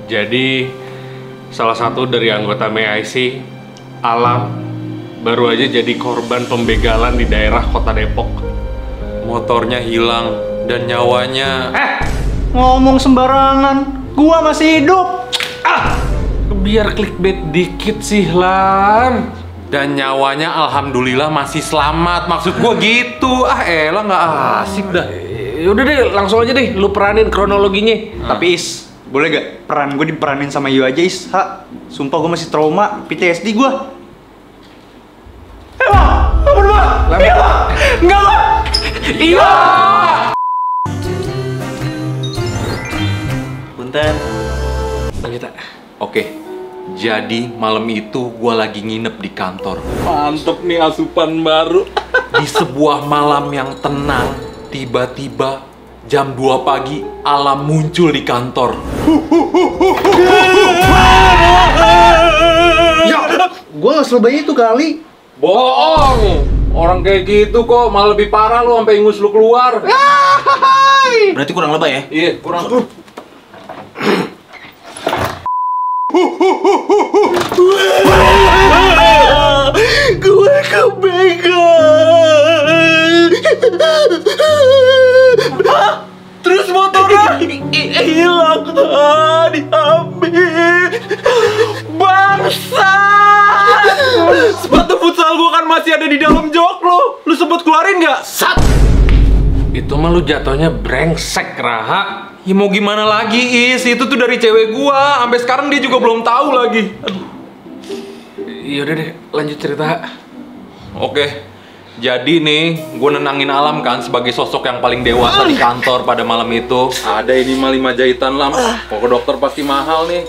Jadi salah satu dari anggota MIC, Alam, baru aja jadi korban pembegalan di daerah Kota Depok. Motornya hilang dan nyawanya... Ngomong sembarangan, gua masih hidup. Biar clickbait dikit sih, Lam. Dan nyawanya alhamdulillah masih selamat. Maksud gua gitu. Elah nggak asik dah. Yaudah deh, langsung aja deh, lu peranin kronologinya. Tapi Is, boleh gak peran gue diperanin sama Yu aja Is? Sumpah gue masih trauma, PTSD gue. Enggak, iya. Punten. Lanjut, Oke, jadi malam itu gua lagi nginep di kantor. mantep nih asupan baru. Di sebuah malam yang tenang, tiba-tiba jam 2 pagi Alam muncul di kantor. Ya, gue gak selebay itu kali. Bohong! Orang kayak gitu kok malah lebih parah lu sampai ingus lu keluar. Berarti kurang lebay ya? Iya, kurang. Gue kebegal. Terus motornya hilang, diambil. Bangsat! Sepatu futsal gua kan masih ada di dalam jok lu. Lu sempet keluarin nggak? Itu mah lu jatuhnya brengsek, Raha. Ya mau gimana lagi, Is? Itu tuh dari cewek gua. Sampai sekarang dia juga belum tahu lagi. Yaudah deh, lanjut cerita. Oke. Jadi nih, gue nenangin Alam kan sebagai sosok yang paling dewasa di kantor pada malam itu. Ada ini mah 5 jahitan, Lam. Kok ke dokter pasti mahal nih.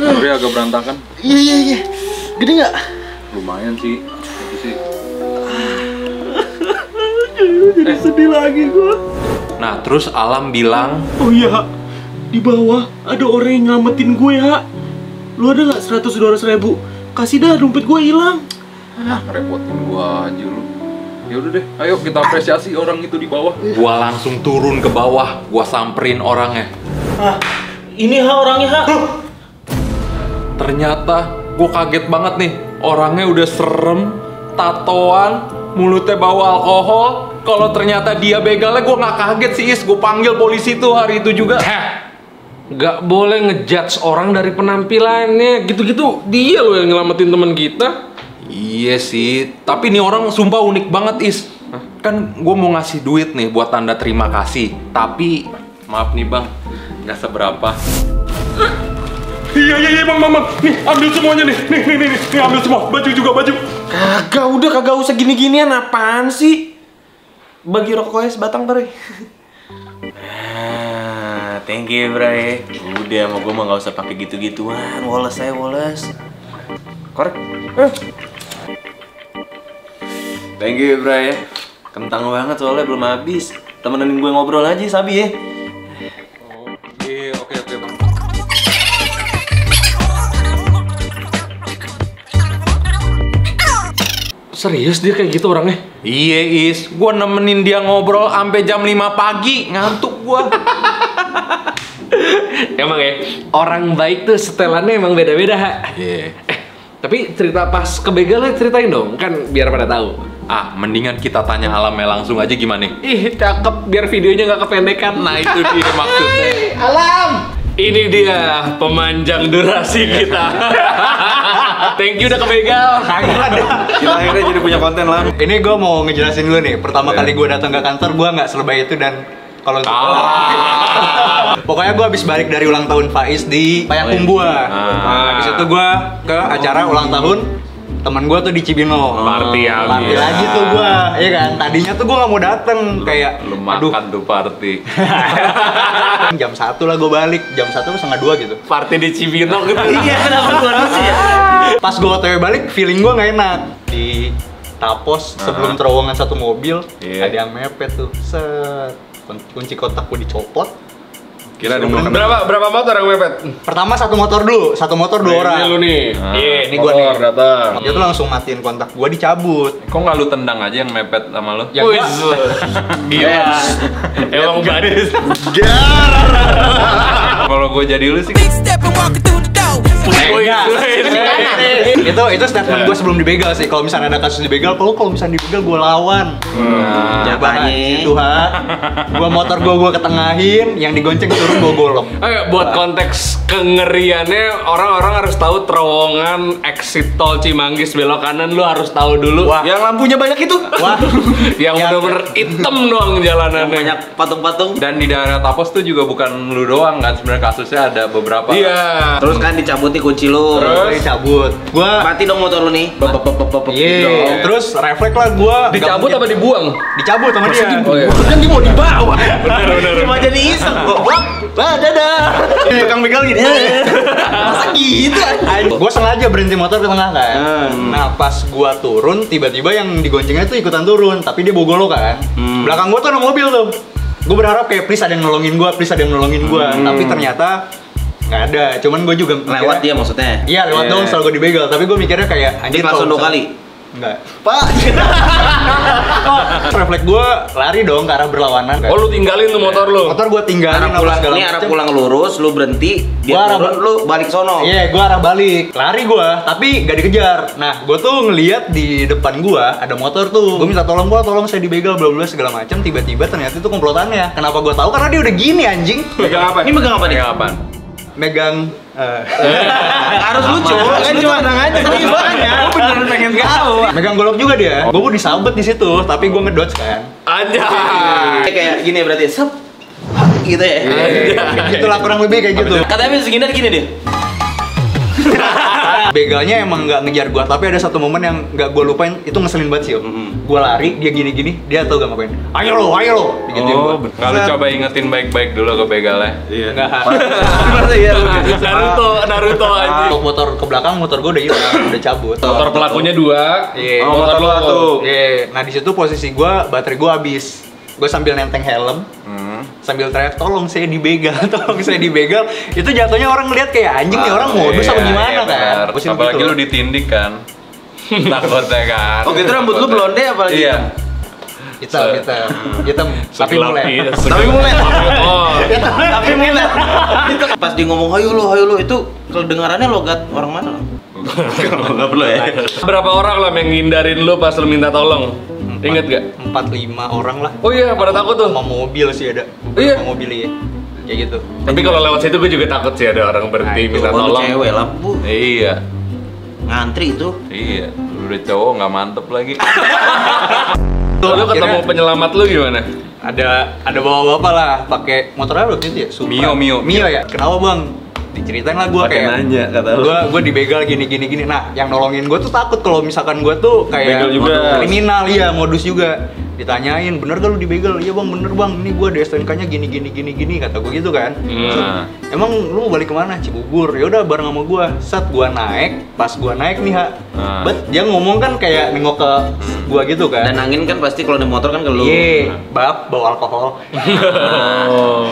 Tapi agak berantakan. Iya. Gede nggak? Lumayan sih. Itu sih. Sedih lagi gue. Nah, terus Alam bilang, Oh iya, di bawah ada orang yang ngamatin gue, Ha. Lu ada nggak 100-200 ribu? Kasih dah, dompet gue hilang. repotin gua aja lu. Ya udah deh, ayo kita apresiasi orang itu di bawah. Gua langsung turun ke bawah, gua samperin orangnya. Ini Ha orangnya, Ha. Ternyata gua kaget banget nih, orangnya udah serem, tatoan, mulutnya bau alkohol. Kalau ternyata dia begalnya, gua nggak kaget sih, Is. Gua panggil polisi tuh hari itu juga. Gak boleh ngejudge orang dari penampilannya. Gitu-gitu dia loh yang nyelamatin teman kita. Iya sih, tapi nih orang sumpah unik banget, Is. Kan gue mau ngasih duit nih buat tanda terima kasih. Tapi, maaf nih bang, nggak seberapa. Iya, bang. Nih, ambil semuanya nih. Nih, ambil semua. Baju juga, baju. Kagak usah gini-ginian, apaan sih? Bagi rokoknya sebatang, Bre. Thank you, Bre. Udah, sama gue mah gak usah pakai gitu-gituan. Woles saya, woles. Korek. Thank you, Bre. Kentang banget soalnya belum habis. Temenin gue ngobrol aja, Sabi ya. Oke bang. Serius dia kayak gitu orangnya? Iya, Is. Gue nemenin dia ngobrol sampai jam 5 pagi. Ngantuk gue. Emang ya, orang baik tuh setelannya emang beda-beda, Ha. Iya. Tapi cerita pas kebegalnya ceritain dong, kan biar pada tahu. Mendingan kita tanya Alamnya langsung aja gimana? Ih, cakep, biar videonya nggak kependekan. Nah, itu dia maksudnya. Alam! Ini dia pemanjang durasi kita. Thank you udah kebegal. Kita akhirnya jadi punya konten lah. Ini gue mau ngejelasin dulu nih. Pertama kali gue datang ke kantor, gue nggak selebay itu dan kalau pokoknya gue habis balik dari ulang tahun Faiz di Payakumbuh. Habis itu gue ke acara ulang tahun teman gue tuh di Cibino. Party lagi tuh gue, ya kan. Tadinya tuh gue nggak mau dateng, kayak Lu makan tuh party. jam 1 lah gue balik, jam 1 setengah 2 gitu. Party di Cibino gitu. Iya, kenapa keluar sih ya? Pas gue otw balik, feeling gue nggak enak. Di Tapos sebelum terowongan satu mobil, Iya. ada yang mepet tuh. Set, kunci kotak gue dicopot. Kira ada mau Berapa motor yang mepet? Pertama satu motor dulu, satu motor 2 orang. Ini lu nih. Iya, ini gua nih. datang. Dia tuh langsung matiin kontak gua, dicabut. Kok nggak lu tendang aja yang mepet sama lu? Ya Wih, gua, iya. Emang baris. Kalau gue jadi lu sih, itu statement gue sebelum dibegal sih. Kalau misalnya ada kasus dibegal, kalau misalnya dibegal gue lawan. Jatahnya. Itu gue motor gue ketengahin, yang digonceng turun gue golok. Ayo, buat konteks kengeriannya, orang-orang harus tahu terowongan exit tol Cimanggis belok kanan lu harus tahu dulu. Wah. Yang lampunya banyak itu. Wah, Yang bener-bener hitam doang jalanannya. Banyak patung-patung. dan di daerah Tapos tuh juga bukan lu doang kan, sebenarnya kasusnya ada beberapa. Iya. Terus kan dicabut nih kunci lu. gue cabut. Gue, Mati dong motor lu nih. iya. Terus refleks lah gue. Dicabut apa dibuang? Dicabut sama dia. Oh iya. Kan dia mau dibawa. Bener. Cuma jadi iseng. Wah, dadah. Tukang begal gitu. Masa gitu? Gue sengaja berhenti motor ke tengah kan. Nah pas gue turun, tiba-tiba yang digoncengnya tuh ikutan turun, tapi dia bawa golok kan. Belakang gue tuh ada mobil tuh. Gue berharap kayak please ada yang nolongin gue, tapi ternyata nggak ada. Cuman gue juga Lewat dia maksudnya. Iya lewat dong, soal gue dibegal. Tapi gue mikirnya kayak Dia langsung 2 kali. Enggak. Pak. Refleks gue lari dong ke arah berlawanan. Oh, lu tinggalin tuh motor lu. Motor gue tinggalin Arah pulang lurus, lu berhenti, dia Gua arah turun, lu balik sono. Iya, gue arah balik. Lari gue, tapi gak dikejar. Nah, gue tuh ngeliat di depan gue ada motor tuh. Gue minta tolong saya dibegal, bla bla segala macam. Tiba-tiba ternyata itu komplotannya. Kenapa gue tahu? Karena dia udah gini anjing. Pegang apa? Ini megang apa nih? Kayak apaan? Megang Harus lucu, kan cuma tenang aja. Serius banget. Gue beneran pengen tahu. megang golok juga dia. Gue disabet di situ, tapi gue ngedodge kan. Anjay. Kayak gini berarti, sep. Gitu ya. Itulah kurang lebih kayak gitu. Katanya segini gini deh. Begalnya emang nggak ngejar gua, tapi ada satu momen yang nggak gua lupain, itu ngeselin banget sih. Gua lari, dia gini-gini, dia tau gak ngapain. Ayo lo, digituin gua. Kalau coba ingetin baik-baik dulu ke begalnya. Iya. Enggak. Masa ya lu? Naruto aja. Untuk motor ke belakang, motor gua udah hilang, udah cabut. Motor pelakunya 2. Iya. Oh, motor lu 1. Iya. Nah di situ posisi gua, baterai gua habis. Gua sambil nenteng helm, sambil teriak, tolong saya dibegal, itu jatuhnya orang ngeliat kayak anjing nih orang modus apa gimana kan. Gua sih Apalagi begitu. lu ditindik kan. Takutnya kan. Oke, itu rambut lu blonde apalagi? Iya. Hitam, tapi mulai. Tapi mulai. Oh. Tapi mulai. Pas dia ngomong hayo lo itu kedengarannya logat orang mana? Enggak perlu ya. Berapa orang lah yang ngindarin lu pas lu minta tolong? Ingat gak? 4-5 orang lah. Oh iya, pada takut tuh. Sama mobil sih ada. Iya. Sama mobil ya. Kayak gitu. Tapi kalau lewat situ gue juga takut sih ada orang berhenti minta Baru tolong. cewek lah, Bu. Iya. Ngantri itu. Iya. Lu udah cowok nggak mantep lagi. Lu ketemu penyelamat lu gimana? Ada bapak-bapak lah pakai motor apa waktu itu ya? Supra. Mio. Ya. Kenapa bang? Diceritain lah gue kayak nanya, kata lu. gue dibegal gini. Nah yang nolongin gue tuh takut kalau misalkan gue tuh kayak Begal juga. kriminal, iya modus juga. Ditanyain, bener gak lu dibegal? Iya bang, bener bang, ini gue di STNK-nya gini, kata gue gitu kan. Emang lu mau balik kemana? Cibubur. Ya udah bareng sama gue. Set gue naik, pas gue naik nih dia ngomong kan kayak nengok ke gue gitu kan. Dan angin kan pasti kalau di motor kan ke lu. Iya, bab bawa alkohol.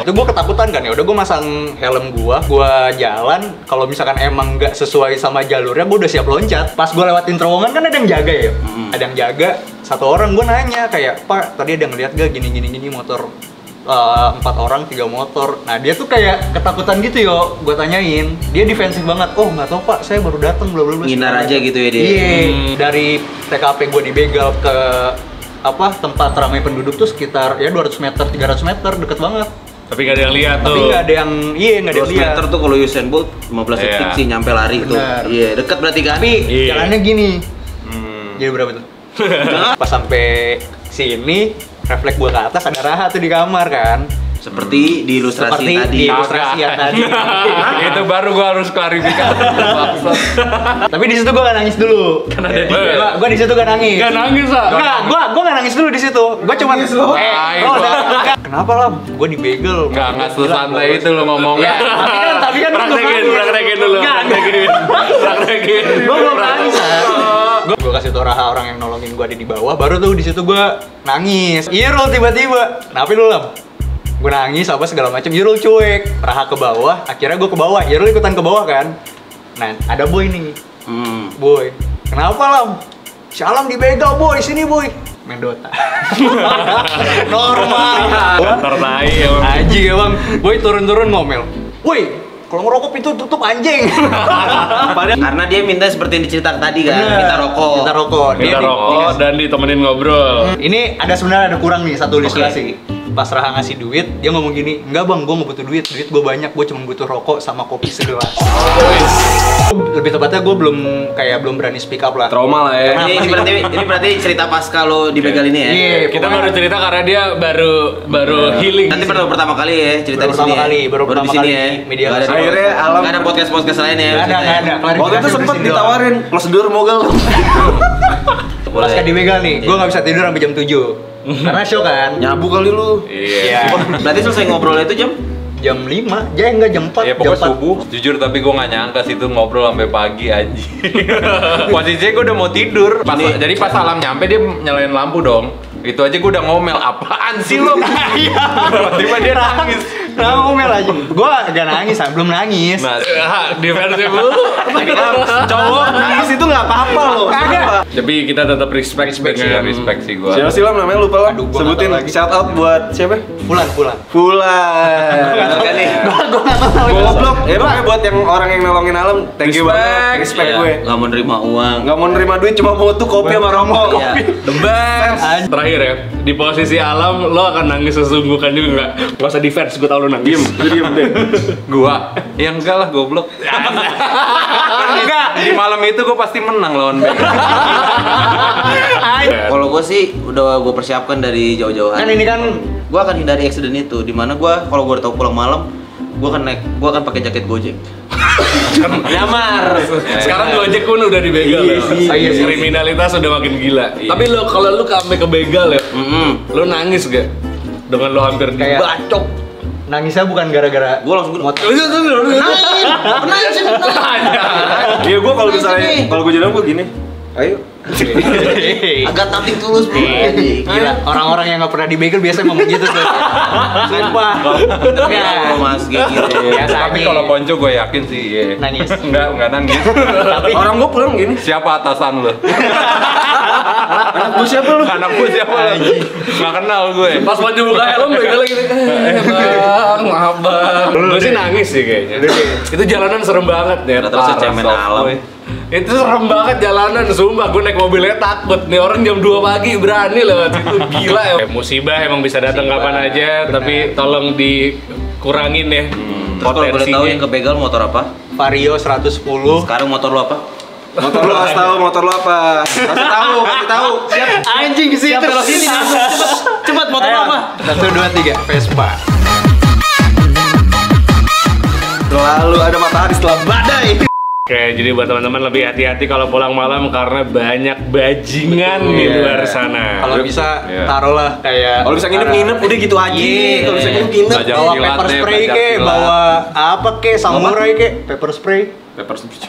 Itu gue ketakutan kan ya. Udah gue masang helm gue jalan. Kalau misalkan emang nggak sesuai sama jalurnya, gue udah siap loncat. Pas gue lewatin terowongan kan ada yang jaga ya. Ada yang jaga. Satu orang gue nanya kayak, Pak, tadi ada ngeliat gak gini motor 4 orang 3 motor. Nah dia tuh kayak ketakutan gitu yo. Gue tanyain, dia defensif banget. Oh nggak tahu Pak, saya baru datang bla bla bla. Nginar aja gitu ya dia. Iya. Dari TKP gue dibegal ke tempat ramai penduduk tuh sekitar ya 200 meter 300 meter, deket banget. Tapi gak ada yang lihat tuh. Tapi nggak ada yang, nggak ada yang 200 lihat. meter tuh kalau Usain Bolt 15 detik sih nyampe lari tuh. Bener. Iya, dekat berarti kan? Tapi jalannya gini. Jadi berapa tuh? Pas sampai sini, refleks gua ke atas ada Raha tuh di kamar kan. Seperti di ilustrasi Seperti tadi. di ilustrasi yang tadi. Itu baru gua harus klarifikasi. Maksud. Tapi di situ gua gak nangis dulu. Karena ada dia. Gua di situ gak nangis. Gak nangis lah. Enggak, gua gak nangis dulu di situ. Gua cuma kenapa lah? Gua dibegal. Nggak sesantai itu lo ngomongnya. Tapi kan Praktekin dulu. Praktekin. Gua belum nangis. Gue kasih tau Raha orang yang nolongin gue ada di bawah, baru tuh di situ gue nangis. Irul tiba-tiba. Kenapa lu Lam? Gue nangis apa segala macam, Irul cuek, Raha ke bawah, akhirnya gue ke bawah, Irul ikutan ke bawah kan. Nah, ada Boy nih. Boy, kenapa Lam? Si Alam dibegal Boy, sini Boy. Main Dota. Normal. Tertai emang. Anjing emang. Boy turun-turun ngomel. Boy, kalau ngerokok pintu tutup anjing. Karena dia minta seperti yang diceritakan tadi kan, minta rokok. Minta rokok. Kita rokok dan ditemenin ngobrol. Ini sebenarnya ada kurang nih satu ilustrasi. Pas Raha ngasih duit, dia ngomong gini, enggak bang, gue nggak butuh duit gue banyak, gue cuma butuh rokok sama kopi segelas. Lebih tepatnya gue belum berani speak up lah. Trauma lah ya. Ini berarti cerita pas kalau dibegal ini ya. Iya, Kita baru cerita karena dia baru healing. Nanti baru pertama kali ya cerita di sini. baru pertama di sini kali ya. media. Akhirnya Alam nggak ada podcast lain ya. Nggak ada. Waktu itu sempet ditawarin prosedur mogel. Pas kayak dibegal nih, gue nggak bisa tidur sampai jam 7 karena show kan. Nyabu kali lu. Iya. Berarti selesai ngobrol itu Jam 5, enggak jam 4. Ya pokoknya subuh. Jujur tapi gue nggak nyangka sih itu ngobrol sampai pagi aja. Posisinya gue udah mau tidur. Jadi pas Alam nyampe dia nyalain lampu dong. Itu aja gue udah ngomel, apaan sih lo? Tiba-tiba dia nangis. Ngomel aja. Gue gak nangis, belum nangis. Nah, Defense mulu. Cowok nangis itu nggak apa-apa loh. Kagak. Tapi kita tetap respect dengan respect sih gue. Siapa sih Lam namanya lupa lah. Aduh, gua Sebutin nggak tahu lagi. shout out buat siapa? Pulang. Fulan. kan nih. Gue gak tau Goblok. Ya pokoknya buat yang orang yang nolongin Alam, thank you banget. Respect gue. Nggak mau nerima uang. Nggak mau nerima duit, cuma mau tuh kopi sama rokok. Iya. the best. Terakhir ya, di posisi Alam lo akan nangis sesungguhkan juga nggak? Gak usah defense, gue tau lo nangis. Diem deh. Gua? Ya enggak lah goblok. Enggak. Di malam itu gue pasti menang lawan Bega. Kalau gue sih udah gue persiapkan dari jauh-jauh Kan hari. ini kan Gue akan hindari accident itu. Dimana gue kalau gue udah tahu pulang malam, gue akan pakai jaket Gojek. Nyamar. Sekarang Gojek pun udah dibegal ya. Iya sih. Kriminalitas udah makin gila. Tapi lo kalau lo sampai kebegal ya, lo nangis gak? Dengan lo hampir Kayak- dibacok. nangisnya bukan gara-gara Gue langsung motor. Iya gue kalau misalnya kalau gue jalan gue gini. Ayo. agak tamping tulus bro. Gila, orang-orang yang nggak pernah dibegal biasanya ngomong gitu tuh. Sumpah. Kalau mas kayak gitu. Biasa Tapi aja. kalau Ponco gue yakin sih iya. Nangis. Enggak nangis. Orang gue pulang gini. Siapa atasan lo? Anak gue siapa lu? Anak gue siapa lo? Nggak kenal gue. Pas mau buka helm begal gitu. Bang, maaf bang. Gue sih nangis sih kayaknya. Itu jalanan serem banget ya. Terus cemen alam. Itu serem banget jalanan, sumpah gue naik mobilnya takut. Nih orang jam 2 pagi berani lewat situ, gila ya. Musibah emang bisa datang kapan aja, tapi tolong dikurangin ya. Terus kalau boleh tahu yang kebegal motor apa? Vario 110. Sekarang motor lu apa? Motor lu kasih tahu motor lu apa? Kasih tahu. Anjing sih. Siap belok sini cepet motor lu apa? 1, 2, 3 Vespa. Selalu ada matahari setelah badai. Oke, jadi buat teman-teman lebih hati-hati kalau pulang malam karena banyak bajingan di luar sana. Kalau bisa Iya. taruhlah kayak Kalau bisa nginep udah gitu aja. Kalau bisa nginep. Belajar bawa silat pepper deh, spray belajar ke, silat. bawa apa ke, samurai ke, pepper spray.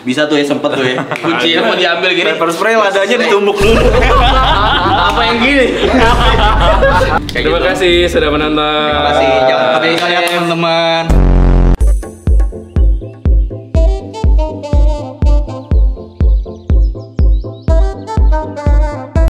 Bisa tuh ya, sempet tuh ya. Kuncinya mau diambil gini. Pepper spray ladanya ditumbuk dulu. Apa yang gini? Terima kasih sudah menonton. Terima kasih. Jangan lupa